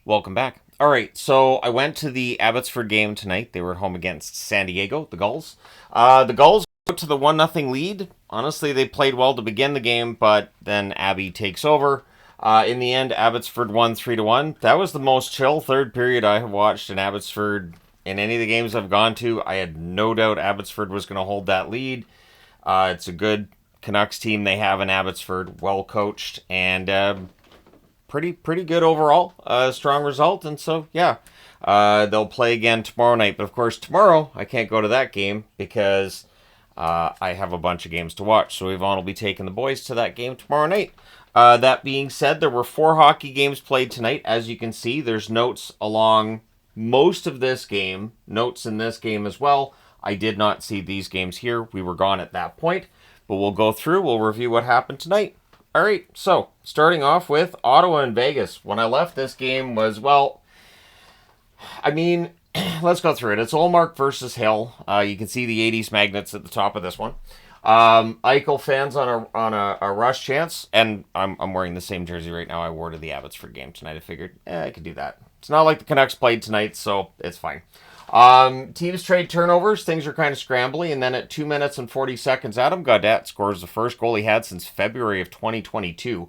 Welcome back. All right, so I went to the Abbotsford game tonight. They were at home against San Diego, the Gulls. The Gulls go to the 1-0 lead. Honestly, they played well to begin the game, but then Abby takes over. In the end, Abbotsford won 3-1. That was the most chill third period I have watched in Abbotsford in any of the games I've gone to. I had no doubt Abbotsford was going to hold that lead. It's a good Canucks team they have in Abbotsford, well coached, and pretty good overall. Strong result, and so yeah, they'll play again tomorrow night. But of course, tomorrow I can't go to that game because I have a bunch of games to watch. So Yvonne will be taking the boys to that game tomorrow night. That being said, there were 4 hockey games played tonight. As you can see, there's notes along most of this game, notes in this game as well. I did not see these games here. We were gone at that point. But we'll go through, we'll review what happened tonight. All right, so starting off with Ottawa and Vegas. When I left, this game was, well, I mean, let's go through it. It's Olmark versus Hill. You can see the 80s magnets at the top of this one. Eichel fans on a rush chance, and I'm wearing the same jersey right now I wore to the Abbotsford game tonight. I figured, I could do that. It's not like the Canucks played tonight, so it's fine. Teams trade turnovers. Things are kind of scrambly, and then at 2 minutes and 40 seconds, Adam Gaudette scores the first goal he had since February of 2022.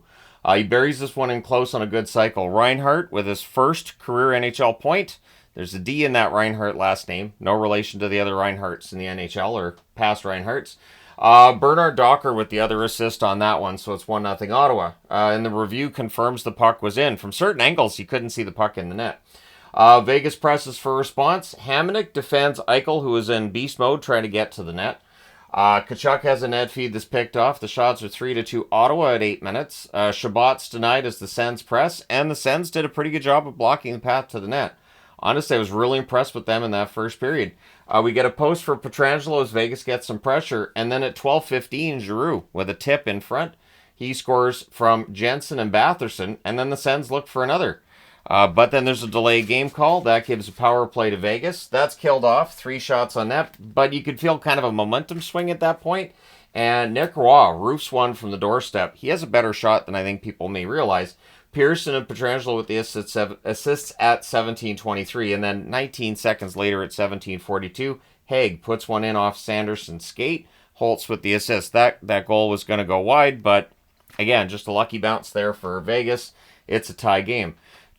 He buries this one in close on a good cycle. Reinhart with his first career NHL point. There's a D in that Reinhart last name. No relation to the other Reinharts in the NHL or past Reinharts. Bernard Docker with the other assist on that one, so it's 1-0 Ottawa. And the review confirms the puck was in. From certain angles, you couldn't see the puck in the net. Vegas presses for response. Hamonic defends Eichel, who is in beast mode, trying to get to the net. Tkachuk has a net feed that's picked off. The shots are 3-2 Ottawa at 8 minutes. Shabbat's denied as the Sens press, and the Sens did a pretty good job of blocking the path to the net. Honestly, I was really impressed with them in that first period. We get a post for Pietrangelo as Vegas gets some pressure, and then at 12:15, Giroux with a tip in front. He scores from Jensen and Batherson, and then the Sens look for another. But then there's a delayed game call. That gives a power play to Vegas. That's killed off. 3 shots on net. But you could feel kind of a momentum swing at that point. And Nick Roy roofs one from the doorstep. He has a better shot than I think people may realize. Pearson and Pietrangelo with the assists at 17:23. And then 19 seconds later at 17:42, Haig puts one in off Sanderson's skate. Holtz with the assist. That goal was going to go wide. But again, just a lucky bounce there for Vegas. It's a tie game.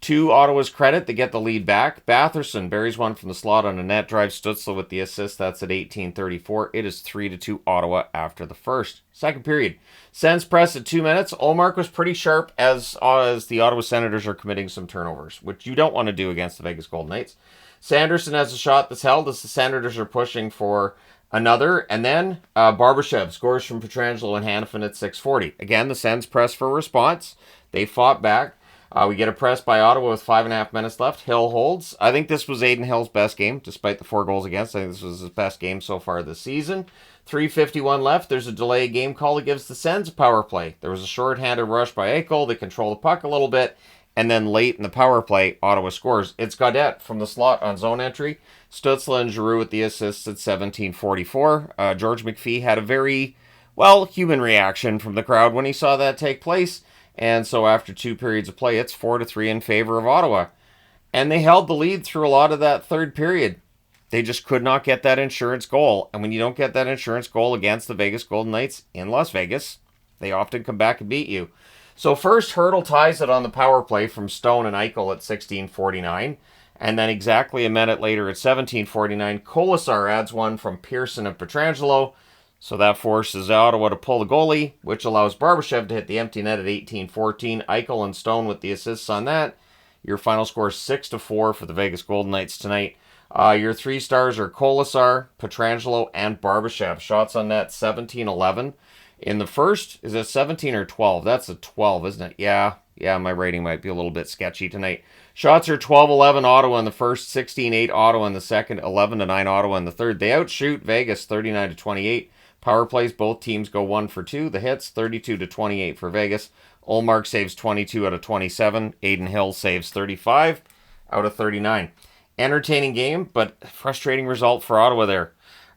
To Ottawa's credit, they get the lead back. Batherson buries one from the slot on a net drive. Stützle with the assist. That's at 18:34. It is 3-2 Ottawa after the first. Second period. Sens press at 2 minutes. Olmark was pretty sharp as the Ottawa Senators are committing some turnovers, which you don't want to do against the Vegas Golden Knights. Sanderson has a shot that's held as the Senators are pushing for another. And then Barbashev scores from Pietrangelo and Hanifin at 6:40. Again, the Sens press for response. They fought back. We get a press by Ottawa with 5.5 minutes left. Hill holds. I think this was Aiden Hill's best game, despite the 4 goals against. I think this was his best game so far this season. 3:51 left. There's a delayed game call that gives the Sens a power play. There was a short-handed rush by Eichel. They control the puck a little bit. And then late in the power play, Ottawa scores. It's Gaudette from the slot on zone entry. Stützle and Giroux with the assists at 17:44. George McPhee had a very, human reaction from the crowd when he saw that take place. And so after 2 periods of play, it's 4-3 in favor of Ottawa. And they held the lead through a lot of that third period. They just could not get that insurance goal. And when you don't get that insurance goal against the Vegas Golden Knights in Las Vegas, they often come back and beat you. So first, Hurdle ties it on the power play from Stone and Eichel at 16:49. And then exactly a minute later at 17:49, Kolesar adds one from Pearson and Pietrangelo. So that forces Ottawa to pull the goalie, which allows Barbashev to hit the empty net at 18:14. Eichel and Stone with the assists on that. Your final score is 6-4 for the Vegas Golden Knights tonight. Your 3 stars are Kolesar, Pietrangelo, and Barbashev. Shots on net 17-11. In the first, is it 17 or 12? That's a 12, isn't it? Yeah, my rating might be a little bit sketchy tonight. Shots are 12-11 Ottawa in the first, 16-8 Ottawa in the second, 11-9 Ottawa in the third. They outshoot Vegas 39-28. Power plays, both teams go 1 for 2. The hits, 32-28 for Vegas. Olmark saves 22 out of 27. Aiden Hill saves 35 out of 39. Entertaining game, but frustrating result for Ottawa there.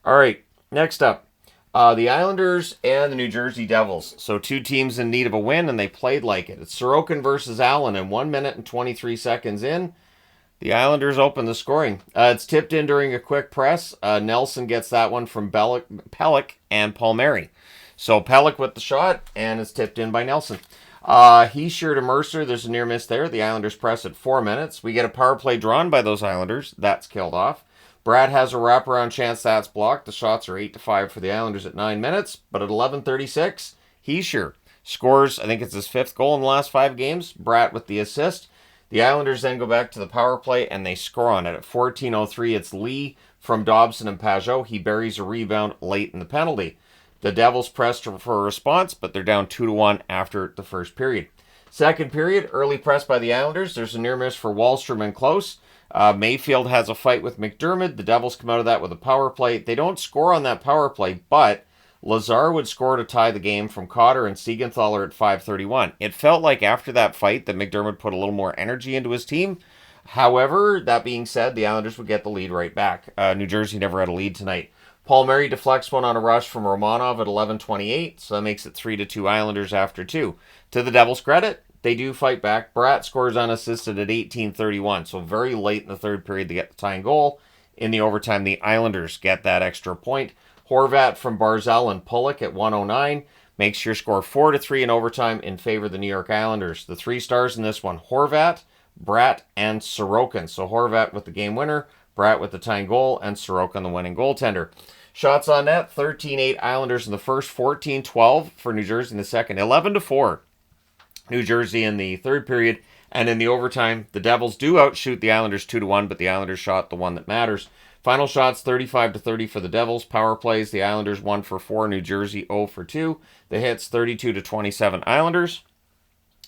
All right, next up. The Islanders and the New Jersey Devils. So two teams in need of a win, and they played like it. It's Sorokin versus Allen, and 1 minute and 23 seconds in, the Islanders open the scoring. It's tipped in during a quick press. Nelson gets that one from Pelech and Palmieri. So Pelech with the shot, and it's tipped in by Nelson. Hischier to Mercer. There's a near miss there. The Islanders press at 4 minutes. We get a power play drawn by those Islanders. That's killed off. Brad has a wraparound chance that's blocked. The shots are 8-5 for the Islanders at 9 minutes. But at 11:36, Hischier scores, I think it's his 5th goal in the last 5 games. Bratt with the assist. The Islanders then go back to the power play, and they score on it. At 14:03, it's Lee from Dobson and Pajot. He buries a rebound late in the penalty. The Devils press for a response, but they're down 2-1 after the first period. Second period, early press by the Islanders. There's a near miss for Wallstrom and Close. Mayfield has a fight with McDermott. The Devils come out of that with a power play. They don't score on that power play, but Lazar would score to tie the game from Cotter and Siegenthaler at 5:31. It felt like after that fight that McDermott put a little more energy into his team. However, that being said, the Islanders would get the lead right back. New Jersey never had a lead tonight. Palmieri deflects one on a rush from Romanov at 11:28, so that makes it 3-2 Islanders after 2. To the Devils' credit, they do fight back. Bratt scores unassisted at 18:31, so very late in the third period they get the tying goal. In the overtime, the Islanders get that extra point. Horvat from Barzal and Pulick at 1:09 makes your score 4-3 in overtime in favor of the New York Islanders. The 3 stars in this one, Horvat, Bratt, and Sorokin. So Horvat with the game winner, Bratt with the tying goal, and Sorokin the winning goaltender. Shots on net, 13-8 Islanders in the first, 14-12 for New Jersey in the second, 11-4 New Jersey in the third period. And in the overtime, the Devils do outshoot the Islanders 2-1, but the Islanders shot the one that matters. Final shots, 35-30 for the Devils. Power plays, the Islanders 1 for 4, New Jersey 0 for 2. The hits, 32-27 Islanders.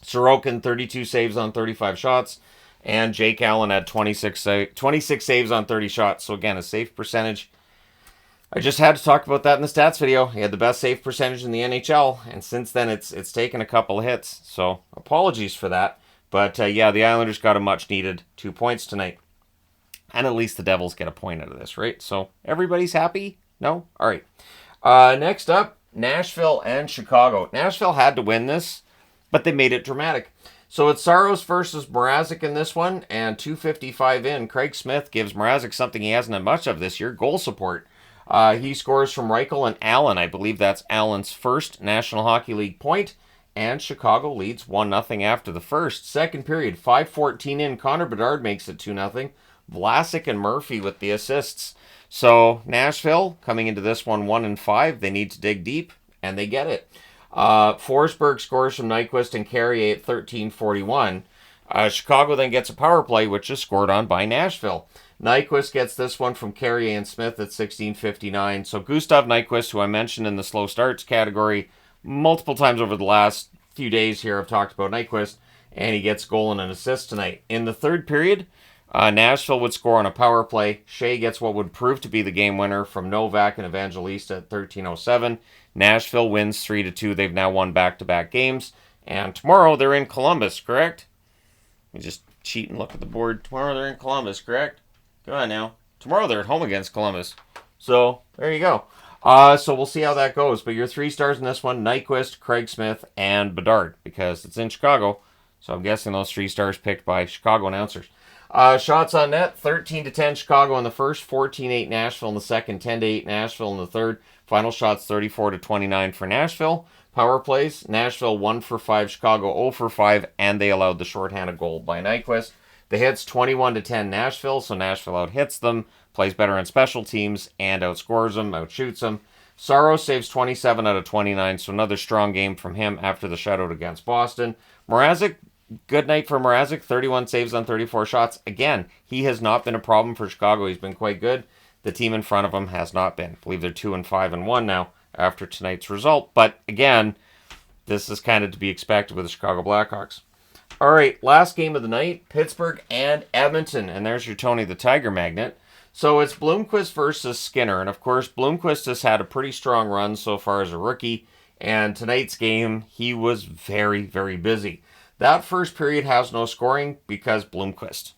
Sorokin, 32 saves on 35 shots. And Jake Allen had 26 saves on 30 shots. So again, a save percentage. I just had to talk about that in the stats video. He had the best save percentage in the NHL. And since then, it's taken a couple of hits. So apologies for that. But yeah, the Islanders got a much-needed 2 points tonight. And at least the Devils get a point out of this, right? So everybody's happy? No? All right. Next up, Nashville and Chicago. Nashville had to win this, but they made it dramatic. So it's Saros versus Mrazek in this one, and 2:55 in, Craig Smith gives Mrazek something he hasn't had much of this year, goal support. He scores from Reichel and Allen. I believe that's Allen's first National Hockey League point, and Chicago leads 1-0 after the first. Second period, 5:14 in, Connor Bedard makes it 2-0. Vlasic and Murphy with the assists. So Nashville coming into this one 1-5. They need to dig deep, and they get it. Forsberg scores from Nyquist and Carrier at 13:41. Chicago then gets a power play, which is scored on by Nashville. Nyquist gets this one from Carrier and Smith at 16:59. So Gustav Nyquist, who I mentioned in the slow starts category multiple times over the last few days here, I've talked about Nyquist, and he gets goal and an assist tonight. In the third period, Nashville would score on a power play. Shea gets what would prove to be the game winner from Novak and Evangelista at 13:07. Nashville wins 3-2. They've now won back-to-back games. And tomorrow they're in Columbus, correct? Let me just cheat and look at the board. Tomorrow they're in Columbus, correct? Go on now. Tomorrow they're at home against Columbus. So there you go. So we'll see how that goes. But your 3 stars in this one, Nyquist, Craig Smith, and Bedard, because it's in Chicago. So I'm guessing those 3 stars picked by Chicago announcers. Shots on net, 13-10 Chicago in the first, 14-8 Nashville in the second, 10-8 Nashville in the third. Final shots, 34-29 for Nashville. Power plays, Nashville 1 for 5, Chicago 0 for 5, and they allowed the shorthanded goal by Nyquist. The hits, 21-10 Nashville, so Nashville out-hits them, plays better on special teams, and outscores them, outshoots them. Saros saves 27 out of 29, so another strong game from him after the shutout against Boston. Mrazek, good night for Mrazek, 31 saves on 34 shots. Again, he has not been a problem for Chicago. He's been quite good. The team in front of him has not been. I believe they're 2-5-1 now after tonight's result. But again, this is kind of to be expected with the Chicago Blackhawks. All right, last game of the night, Pittsburgh and Edmonton. And there's your Tony the Tiger Magnet. So it's Bloomquist versus Skinner. And of course, Bloomquist has had a pretty strong run so far as a rookie. And tonight's game, he was very, very busy. That first period has no scoring because Bloomquist.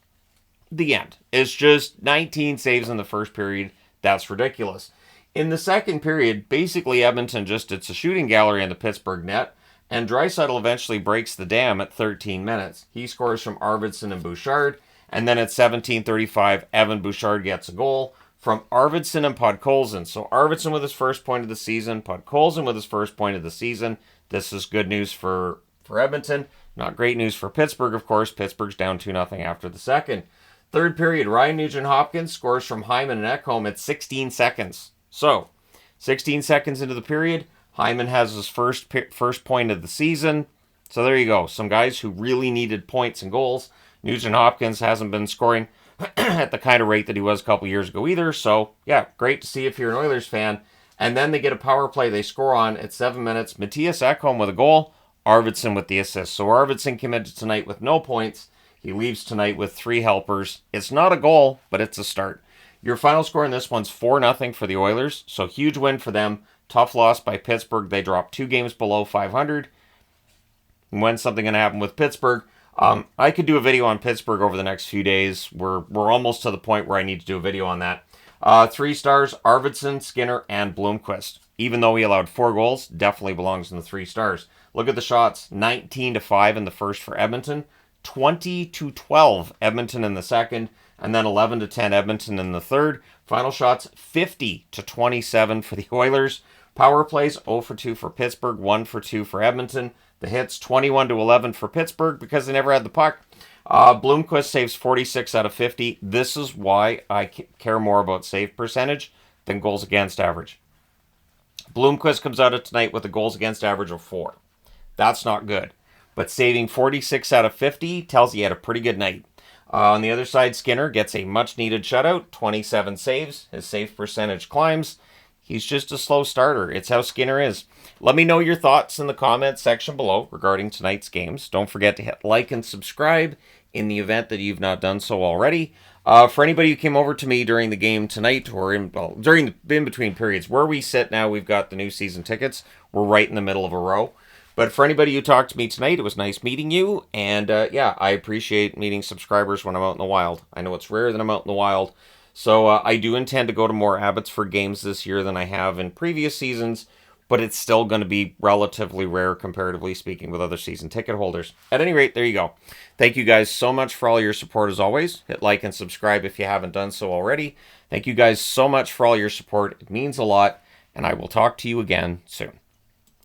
The end. It's just 19 saves in the first period. That's ridiculous. In the second period, basically Edmonton just, it's a shooting gallery in the Pittsburgh net, and Draisaitl eventually breaks the dam at 13 minutes. He scores from Arvidsson and Bouchard, and then at 17:35, Evan Bouchard gets a goal from Arvidsson and Podkolzin. So Arvidsson with his first point of the season, Podkolzin with his first point of the season. This is good news for Edmonton. Not great news for Pittsburgh, of course. Pittsburgh's down 2-0 after the second. Third period, Ryan Nugent-Hopkins scores from Hyman and Ekholm at 16 seconds. So, 16 seconds into the period, Hyman has his first point of the season. So there you go. Some guys who really needed points and goals. Nugent-Hopkins hasn't been scoring at the kind of rate that he was a couple years ago either. So, yeah, great to see if you're an Oilers fan. And then they get a power play they score on at 7 minutes. Matthias Ekholm with a goal, Arvidsson with the assist. So Arvidsson committed tonight with no points. He leaves tonight with 3 helpers. It's not a goal, but it's a start. Your final score in this one's 4-0 for the Oilers. So huge win for them. Tough loss by Pittsburgh. They dropped 2 games below 500. When's something going to happen with Pittsburgh? I could do a video on Pittsburgh over the next few days. We're almost to the point where I need to do a video on that. 3 stars, Arvidsson, Skinner, and Bloomquist. Even though he allowed 4 goals, definitely belongs in the 3 stars. Look at the shots. 19-5 in the first for Edmonton. 20-12 Edmonton in the second. And then 11-10 Edmonton in the third. Final shots, 50-27 for the Oilers. Power plays, 0 for 2 for Pittsburgh, 1 for 2 for Edmonton. The hits, 21-11 for Pittsburgh because they never had the puck. Bloomquist saves 46 out of 50. This is why I care more about save percentage than goals against average. Bloomquist comes out of tonight with a goals against average of 4. That's not good. But saving 46 out of 50 tells you he had a pretty good night. On the other side, Skinner gets a much-needed shutout, 27 saves. His save percentage climbs. He's just a slow starter. It's how Skinner is. Let me know your thoughts in the comments section below regarding tonight's games. Don't forget to hit like and subscribe in the event that you've not done so already. For anybody who came over to me during the game tonight or during the in-between periods, where we sit now, we've got the new season tickets. We're right in the middle of a row. But for anybody who talked to me tonight, it was nice meeting you. And yeah, I appreciate meeting subscribers when I'm out in the wild. I know it's rare that I'm out in the wild. So I do intend to go to more Abbotsford games this year than I have in previous seasons. But it's still going to be relatively rare, comparatively speaking, with other season ticket holders. At any rate, there you go. Thank you guys so much for all your support as always. Hit like and subscribe if you haven't done so already. Thank you guys so much for all your support. It means a lot. And I will talk to you again soon.